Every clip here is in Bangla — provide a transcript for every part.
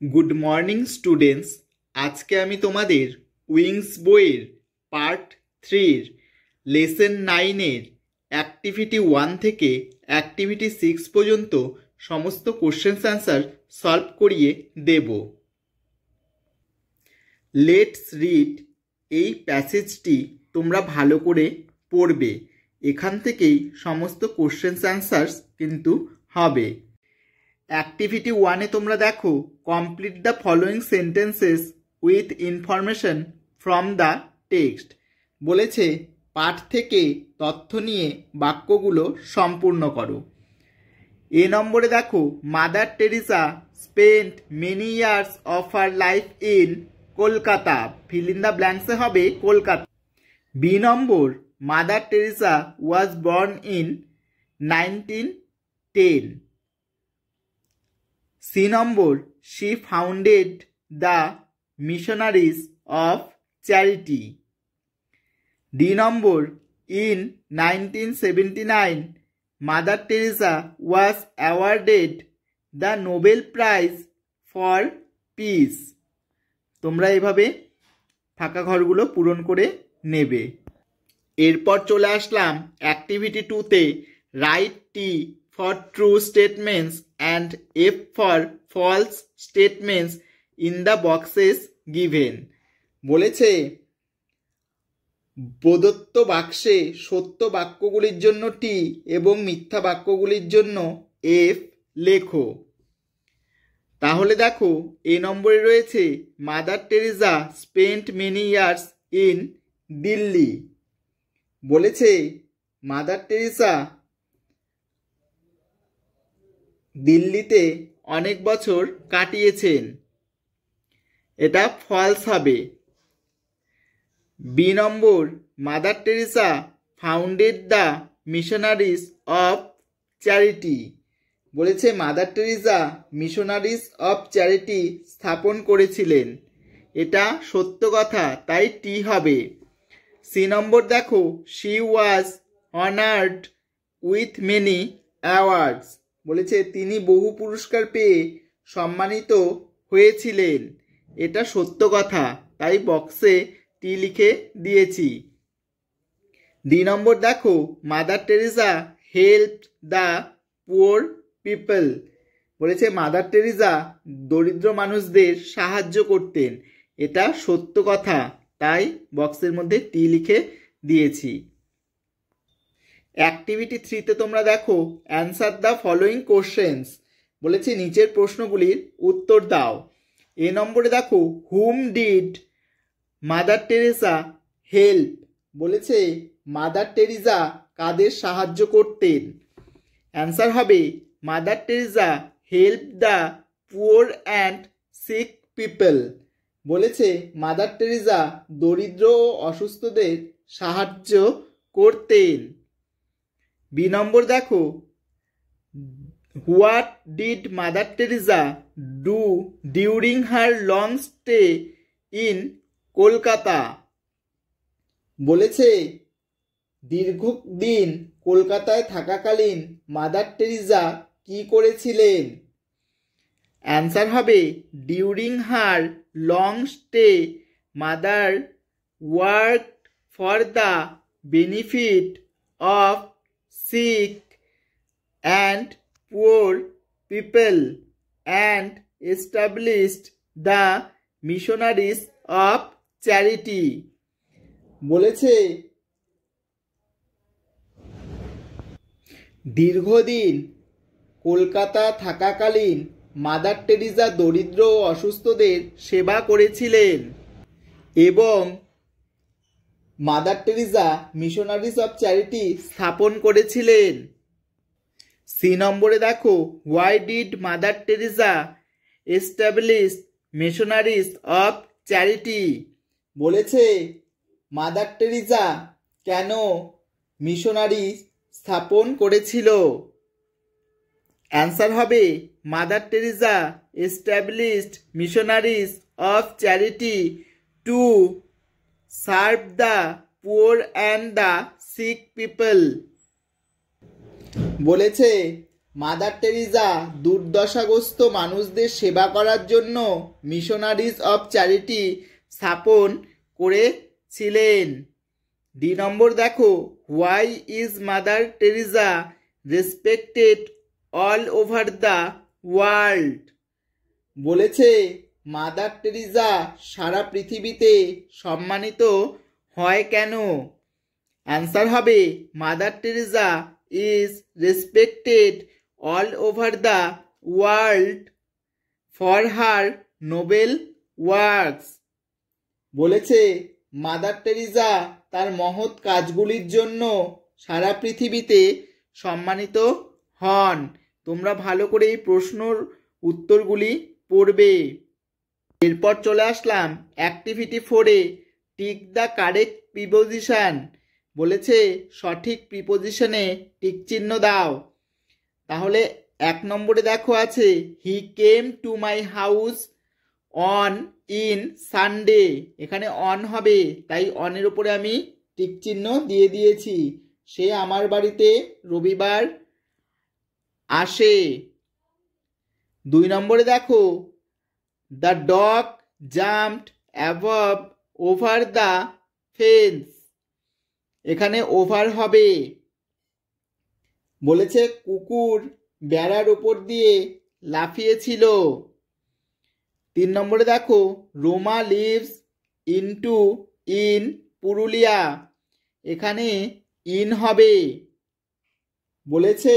Good morning students. আজকে আমি তোমাদের উইংস বইয়ের পার্ট 3 লেসন 9 অ্যাক্টিভিটি 1 থেকে অ্যাক্টিভিটি 6 পর্যন্ত সমস্ত কোশ্চেন্স অ্যান্সার সলভ করিয়ে দেব। Let's read. এই প্যাসেজটি তোমরা ভালো করে পড়বে, এখান থেকেই সমস্ত কোশ্চেন্স অ্যান্সার্স কিন্তু হবে। অ্যাক্টিভিটি 1-এ তোমরা দেখো, complete the following sentences with information from the text. বলেছে পাঠ থেকে তথ্য নিয়ে বাক্যগুলো সম্পূর্ণ করো। এ নম্বরে দেখো, Mother Teresa spent many years of her life in Kolkata. Fill in the ব্ল্যাঙ্কসে হবে Kolkata. B number, Mother Teresa was born in 1910। C number, she founded the Missionaries of Charity. D number, in 1979, Mother Teresa was awarded the Nobel Prize for Peace. তোমরা এভাবে ফাঁকা ঘরগুলো পূরণ করে নেবে। এরপর চলে আসলাম অ্যাক্টিভিটি 2-তে, write T for true statements and F for false statements in the boxes given। বলেছে প্রদত্ত বাক্সে সত্য বাক্যগুলির জন্য টি এবং মিথ্যা বাক্যগুলির জন্য এফ লেখো। তাহলে দেখো, এ নম্বরে রয়েছে mother Teresa spent many years in Delhi. বলেছে মাদার টেরিসা দিল্লিতে অনেক বছর কাটিয়েছেন, এটা ফলস হবে। B number, Mother Teresa founded the missionaries of charity. বলেছে mother Teresa missionaries of charity স্থাপন করেছিলেন, এটা সত্য কথা, তাই টি হবে। সি নম্বর দেখো, she was honoured with many awards. বলেছে তিনি বহু পুরস্কার পেয়ে সম্মানিত হয়েছিলেন, এটা সত্য কথা, তাই বক্সে টি লিখে দিয়েছি। ডি নম্বর দেখো, Mother Teresa help the poor people. বলেছে মাদার টেরিসা দরিদ্র মানুষদের সাহায্য করতেন, এটা সত্য কথা, তাই বক্সের মধ্যে টি লিখে দিয়েছি। অ্যাক্টিভিটি 3-তে তোমরা দেখো, অ্যান্সার দ্য ফলোয়িং কোশ্চেন্স। বলেছে নিচের প্রশ্নগুলির উত্তর দাও। এ নম্বরে দেখো, whom did mother Teresa help. বলেছে মাদার টেরিসা কাদের সাহায্য করতেন। অ্যান্সার হবে mother Teresa help the poor and sick people. বলেছে মাদার টেরিসা দরিদ্র ও অসুস্থদের সাহায্য করতেন। বি নম্বর দেখো, what did mother Teresa do during her long stay in Kolkata. বলেছে দীর্ঘদিন কলকাতায় থাকাকালীন মাদার টেরিসা কি করেছিলেন। অ্যান্সার হবে during her long stay mother work for the benefit of sick and poor people and established the missionaries of charity। বলেছে দীর্ঘদিন কলকাতা থাকাকালীন মাদার টেরিসা দরিদ্র ও অসুস্থদের সেবা করেছিলেন এবং mother Teresa missionaries of charity স্থাপন করেছিলেন। সি নম্বরে দেখো, why did mother Teresa establish missionaries of charity. বলেছে মাদার টেরিসা কেন মিশনারি স্থাপন করেছিল। অ্যান্সার হবে mother Teresa established missionaries of charity to serve the poor and the sick people। বলেছে মাদার টেরিজা দুর্দশাগ্রস্ত মানুষদের সেবা করার জন্য মিশনারিজ অফ চ্যারিটি স্থাপন করেছিলেন। ডি নম্বর দেখো, why is mother Teresa respected all over the world? বলেছে মাদার টেরিজা সারা পৃথিবীতে সম্মানিত হয় কেন? অ্যান্সার হবে mother Teresa is respected all over the world for her Nobel works. বলেছে মাদার টেরিজা তার মহৎ কাজগুলির জন্য সারা পৃথিবীতে সম্মানিত হন। তোমরা ভালো করে এই প্রশ্নর উত্তরগুলি পড়বে। এরপর চলে আসলাম অ্যাক্টিভিটি 4-এ, টিক দ্য কারেক্ট প্রিপোজিশন। বলেছে সঠিক প্রিপোজিশনে টিক চিহ্ন দাও। তাহলে 1 নম্বরে দেখো আছে he came to my house on in Sunday. এখানে অন হবে, তাই অনের উপরে আমি টিক চিহ্ন দিয়ে দিয়েছি। সে আমার বাড়িতে রবিবার আসে। 2 নম্বরে দেখো the dog jumped above over the fence. এখানে ওভার হবে। বলেছে কুকুর বেড়ার উপর দিয়ে লাফিয়েছিল। 3 নম্বরে দেখো Roma lives into in Purulia. এখানে ইন হবে। বলেছে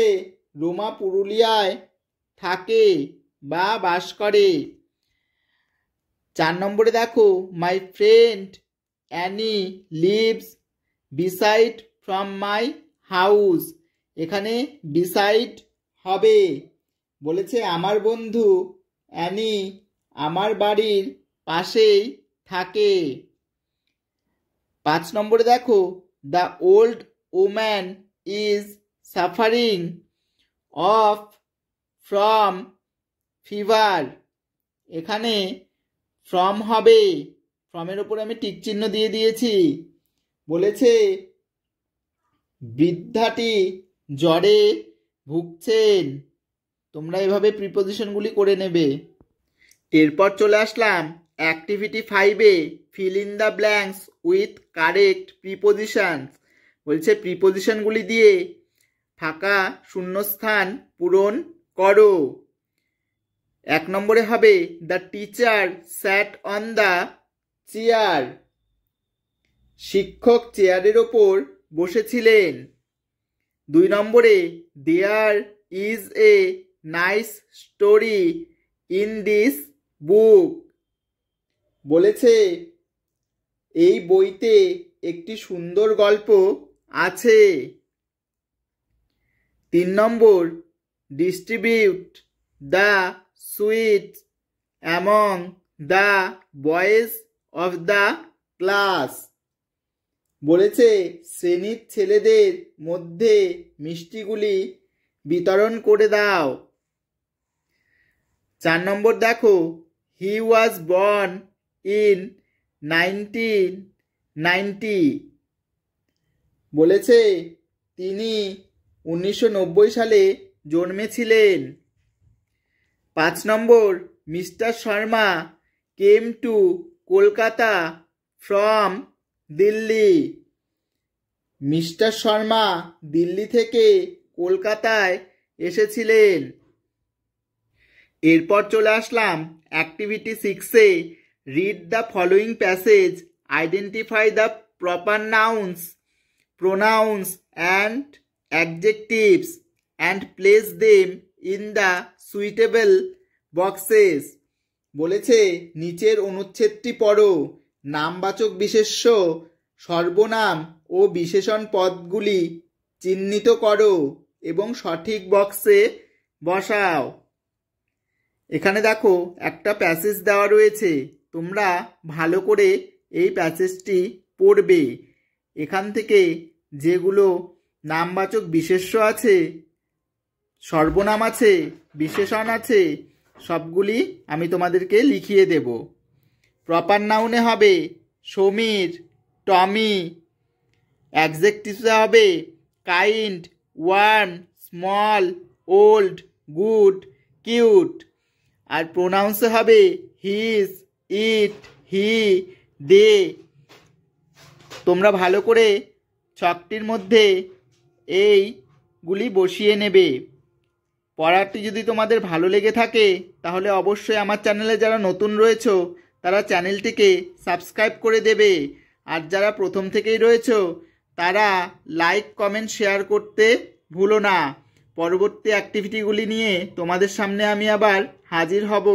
রোমা পুরুলিয়ায় থাকে বা বাস করে। 4 নম্বরে দেখো my friend Annie lives beside from my house. এখানে বিসাইড হবে। বলেছে আমার বন্ধু অ্যানি আমার বাড়ির পাশেই থাকে। 5 নম্বরে দেখো the old woman is suffering of from fever. এখানে ফ্রম হবে। ফ্রমের ওপর আমি টিক চিহ্ন দিয়ে দিয়েছি। বলেছে বৃদ্ধাটি জ্বরে ভুগছেন। তোমরা এভাবে প্রিপোজিশনগুলি করে নেবে। এরপর চলে আসলাম অ্যাক্টিভিটি 5-এ, fill in the blanks with correct prepositions. বলছে প্রিপোজিশনগুলি দিয়ে ফাঁকা শূন্যস্থান পূরণ করো। 1 নম্বরে হবে the teacher sat on the chair. শিক্ষক চেয়ারের ওপর বসেছিলেন। 2 নম্বরে there is a nice story in this book. বলেছে এই বইতে একটি সুন্দর গল্প আছে। 3 number distribute the sweets among the boys of the class. বলেছে শ্রেণীর ছেলেদের মধ্যে মিষ্টিগুলি বিতরণ করে দাও। 4 নম্বর দেখো হি ওয়াজ বর্ন ইন 1990। বলেছে তিনি 1990 সালে জন্মেছিলেন। 5 number mister Sharma came to Kolkata from Delhi. Mister Sharma Delhi থেকে কলকাতায় এসেছিলেন। এরপর চলে আসলাম অ্যাক্টিভিটি 6-এ, read the following passage, identify the proper nouns, pronouns and adjectives and place them in the suitable boxes. বলেছে নিচের অনুচ্ছেদটি পড়ো, নামবাচক বিশেষ্য, সর্বনাম ও বিশেষণ পদগুলি চিহ্নিত করো এবং সঠিক বক্সে বসাও। এখানে দেখো একটা প্যাসেজ দেওয়া রয়েছে। তোমরা ভালো করে এই প্যাসেজটি পড়বে। এখান থেকে যেগুলো নামবাচক বিশেষ্য আছে, সর্বনাম আছে, বিশেষণ আছে, সবগুলি আমি তোমাদেরকে লিখিয়ে দেব। প্রপার নাউনে হবে সমীর, টমি। অ্যাডজেক্টিভসে হবে kind, warm, small, old, good, cute. আর প্রোনাউন্সে হবে হিজ, ইট, হি, দে। তোমরা ভালো করে ছকটির মধ্যে এইগুলি বসিয়ে নেবে। পড়াটি যদি তোমাদের ভালো লেগে থাকে তাহলে অবশ্যই আমার চ্যানেলে যারা নতুন রয়েছো তারা চ্যানেলটিকে সাবস্ক্রাইব করে দেবে। আর যারা প্রথম থেকেই রয়েছো তারা লাইক, কমেন্ট, শেয়ার করতে ভুলো না। পরবর্তী অ্যাক্টিভিটিগুলি নিয়ে তোমাদের সামনে আমি আবার হাজির হব।